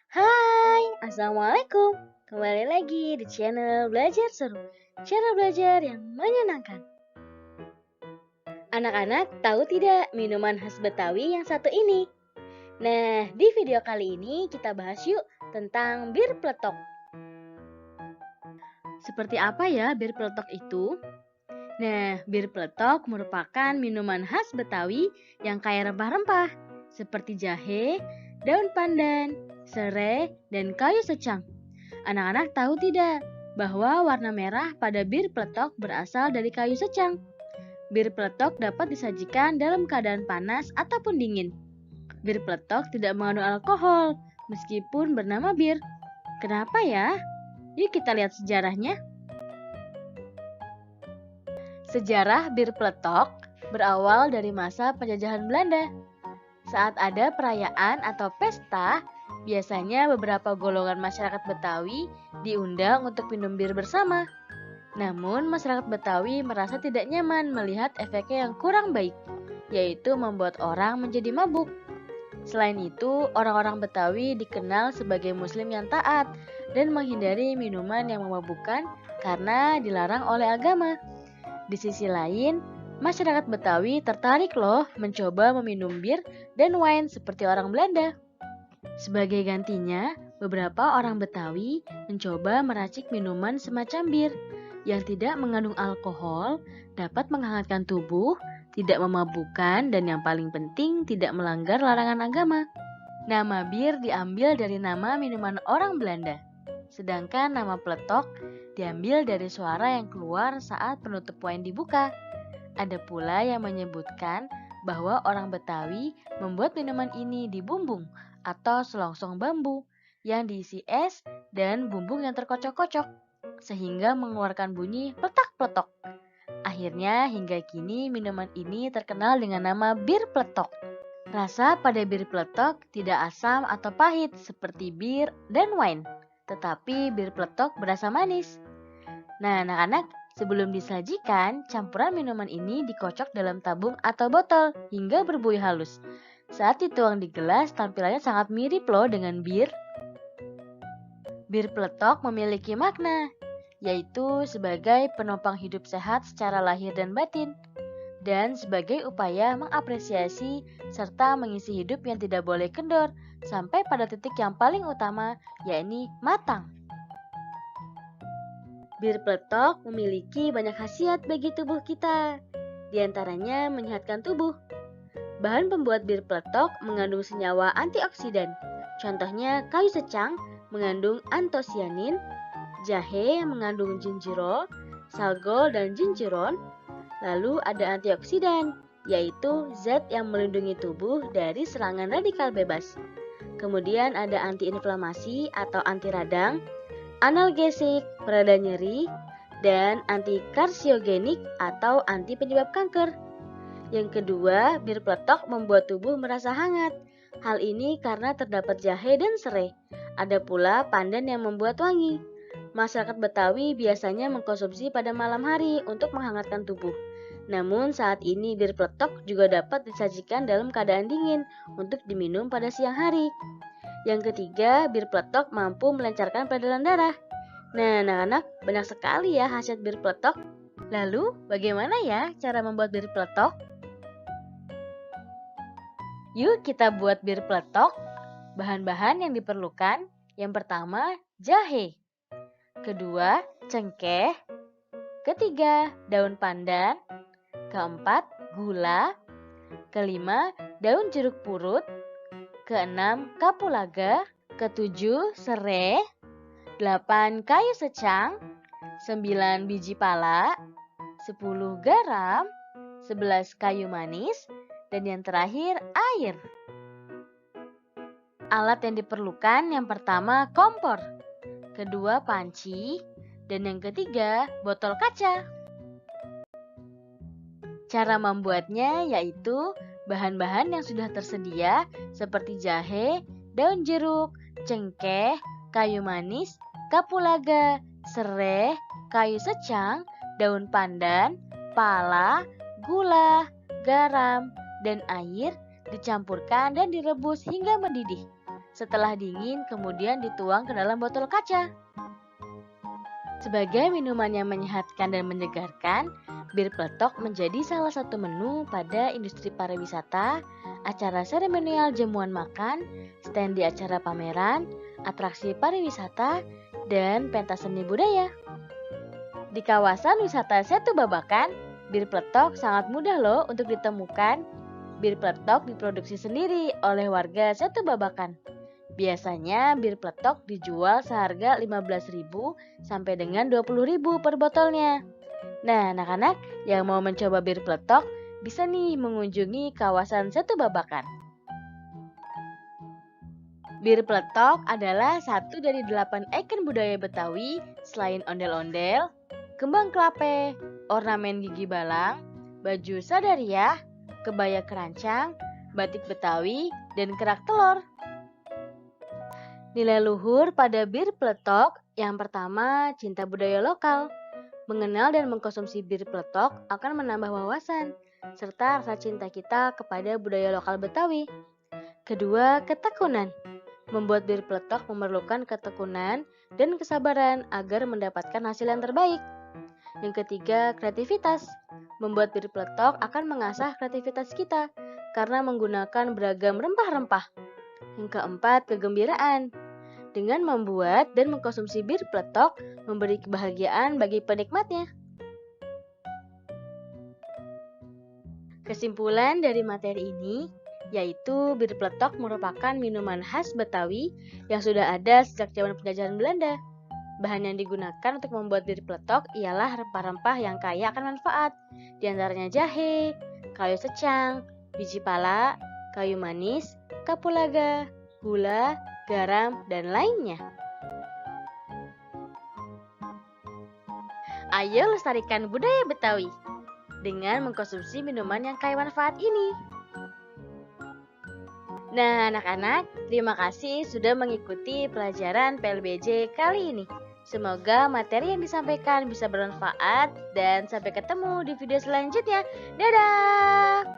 Hai, Assalamualaikum. Kembali lagi di channel Belajar Seru. Cara belajar yang menyenangkan. Anak-anak tahu tidak minuman khas Betawi yang satu ini? Nah, di video kali ini kita bahas yuk tentang bir peletok. Seperti apa ya bir peletok itu? Nah, bir peletok merupakan minuman khas Betawi yang kaya rempah-rempah seperti jahe, daun pandan, serai, dan kayu secang. Anak-anak tahu tidak bahwa warna merah pada bir peletok berasal dari kayu secang? Bir peletok dapat disajikan dalam keadaan panas ataupun dingin. Bir peletok tidak mengandung alkohol meskipun bernama bir. Kenapa ya? Yuk kita lihat sejarahnya. Sejarah bir peletok berawal dari masa penjajahan Belanda. Saat ada perayaan atau pesta, biasanya beberapa golongan masyarakat Betawi diundang untuk minum bir bersama. Namun, masyarakat Betawi merasa tidak nyaman melihat efeknya yang kurang baik, yaitu membuat orang menjadi mabuk. Selain itu, orang-orang Betawi dikenal sebagai Muslim yang taat dan menghindari minuman yang memabukkan karena dilarang oleh agama. Di sisi lain, masyarakat Betawi tertarik loh mencoba meminum bir dan wine seperti orang Belanda. Sebagai gantinya, beberapa orang Betawi mencoba meracik minuman semacam bir yang tidak mengandung alkohol, dapat menghangatkan tubuh, tidak memabukkan, dan yang paling penting tidak melanggar larangan agama. Nama bir diambil dari nama minuman orang Belanda, sedangkan nama peletok diambil dari suara yang keluar saat penutup wine dibuka. Ada pula yang menyebutkan bahwa orang Betawi membuat minuman ini di bumbung atau selongsong bambu yang diisi es dan bumbung yang terkocok-kocok, sehingga mengeluarkan bunyi peletak-peletok. Akhirnya hingga kini minuman ini terkenal dengan nama bir peletok. Rasa pada bir peletok tidak asam atau pahit seperti bir dan wine, tetapi bir peletok berasa manis. Nah, anak-anak, sebelum disajikan, campuran minuman ini dikocok dalam tabung atau botol hingga berbuih halus. Saat dituang di gelas, tampilannya sangat mirip loh dengan bir. Bir peletok memiliki makna, yaitu sebagai penopang hidup sehat secara lahir dan batin, dan sebagai upaya mengapresiasi serta mengisi hidup yang tidak boleh kendor sampai pada titik yang paling utama, yakni matang. Bir peletok memiliki banyak khasiat bagi tubuh kita. Di antaranya menyehatkan tubuh. Bahan pembuat bir peletok mengandung senyawa antioksidan. Contohnya kayu secang mengandung antosianin, jahe yang mengandung gingerol, salgol dan gingeron. Lalu ada antioksidan, yaitu zat yang melindungi tubuh dari serangan radikal bebas. Kemudian ada antiinflamasi atau anti radang, analgesik, pereda nyeri, dan antikarsiogenik atau anti penyebab kanker. Yang kedua, bir peletok membuat tubuh merasa hangat. Hal ini karena terdapat jahe dan serai. Ada pula pandan yang membuat wangi. Masyarakat Betawi biasanya mengkonsumsi pada malam hari untuk menghangatkan tubuh. Namun saat ini bir peletok juga dapat disajikan dalam keadaan dingin untuk diminum pada siang hari. Yang ketiga, bir peletok mampu melancarkan peredaran darah. Nah, anak-anak, banyak sekali ya khasiat bir peletok. Lalu, bagaimana ya cara membuat bir peletok? Yuk kita buat bir peletok. Bahan-bahan yang diperlukan, yang pertama, jahe. Kedua, cengkeh. Ketiga, daun pandan. Keempat, gula. Kelima, daun jeruk purut. Keenam, kapulaga. Ketujuh, serai. 8, kayu secang. 9, biji pala. 10, garam. 11, kayu manis. Dan yang terakhir, air. Alat yang diperlukan yang pertama, kompor. Kedua, panci. Dan yang ketiga, botol kaca. Cara membuatnya yaitu bahan-bahan yang sudah tersedia seperti jahe, daun jeruk, cengkeh, kayu manis, kapulaga, serai, kayu secang, daun pandan, pala, gula, garam, dan air dicampurkan dan direbus hingga mendidih. Setelah dingin, kemudian dituang ke dalam botol kaca. Sebagai minuman yang menyehatkan dan menyegarkan, bir peletok menjadi salah satu menu pada industri pariwisata, acara seremonial jamuan makan, stand di acara pameran, atraksi pariwisata, dan pentas seni budaya. Di kawasan wisata Setu Babakan, bir peletok sangat mudah loh untuk ditemukan. Bir peletok diproduksi sendiri oleh warga Setu Babakan. Biasanya bir peletok dijual seharga 15.000 sampai dengan 20.000 per botolnya. Nah, anak-anak yang mau mencoba bir peletok bisa nih mengunjungi kawasan Setu Babakan. Bir peletok adalah satu dari 8 ikon budaya Betawi selain ondel-ondel, kembang kelapa, ornamen gigi balang, baju sadariah, kebaya kerancang, batik Betawi, dan kerak telur. Nilai luhur pada bir peletok yang pertama, cinta budaya lokal. Mengenal dan mengkonsumsi bir peletok akan menambah wawasan, serta rasa cinta kita kepada budaya lokal Betawi. Kedua, ketekunan. Membuat bir peletok memerlukan ketekunan dan kesabaran agar mendapatkan hasil yang terbaik. Yang ketiga, kreativitas. Membuat bir peletok akan mengasah kreativitas kita karena menggunakan beragam rempah-rempah. Yang keempat, kegembiraan. Dengan membuat dan mengkonsumsi bir peletok memberi kebahagiaan bagi penikmatnya. Kesimpulan dari materi ini yaitu bir peletok merupakan minuman khas Betawi yang sudah ada sejak zaman penjajahan Belanda. Bahan yang digunakan untuk membuat bir peletok ialah rempah-rempah yang kaya akan manfaat, di antaranya jahe, kayu secang, biji pala, kayu manis, kapulaga, gula, garam, dan lainnya. Ayo lestarikan budaya Betawi dengan mengkonsumsi minuman yang kaya manfaat ini. Nah, anak-anak, terima kasih sudah mengikuti pelajaran PLBJ kali ini. Semoga materi yang disampaikan bisa bermanfaat dan sampai ketemu di video selanjutnya. Dadah!